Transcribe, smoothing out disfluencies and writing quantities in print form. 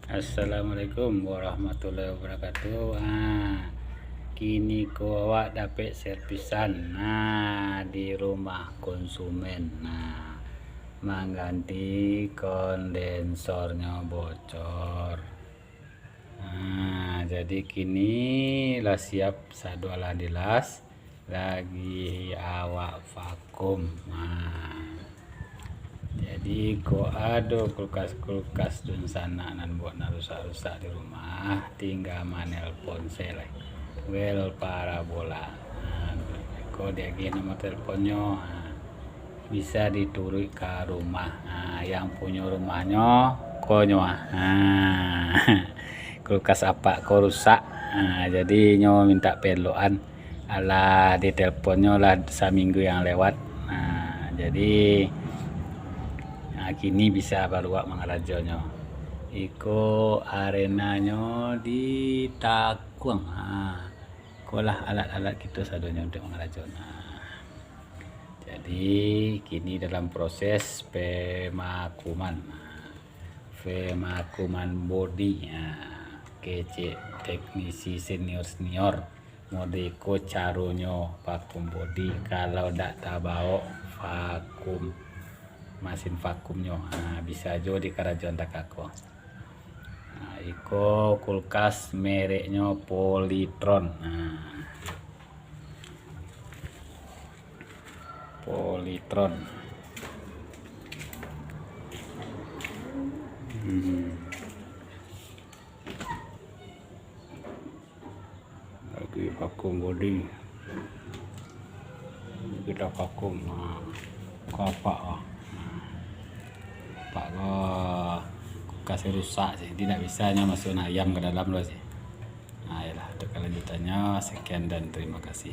Assalamualaikum warahmatullahi wabarakatuh. Kini ko awak dapat servisan di rumah konsumen. Mengganti kondensornya bocor. Jadi kini lah siap saduala dilas lagi awak vakum. Jadi ko ada kulkas dun sana nan buat rusak-rusak di rumah, tinggal menelpon saya well parabola. Ko dia gini nomor teleponnya, bisa diturut ke rumah. Yang punya rumahnya konyo. Kulkas apa ko rusak, jadi nyo minta peloan ala di teleponnya lah seminggu yang lewat. Jadi kini bisa baru mengarajonyo. Iko arenanya di Takuang. Kolah alat-alat kita sadonya untuk mengarajon. Jadi kini dalam proses pemakuman body. Kece teknisi senior modeko caronyo vakum body kalau dak tabao vakum mesin vakumnya. Bisa aja di karajon takako. Iko kulkas mereknya Polytron. Polytron. Lagi vakum body. Kita vakum kapak. Kulkas rusak sih, tidak bisanya masuk ayam ke dalam loh sih. Yalah, untuk kelanjutannya sekian dan terima kasih.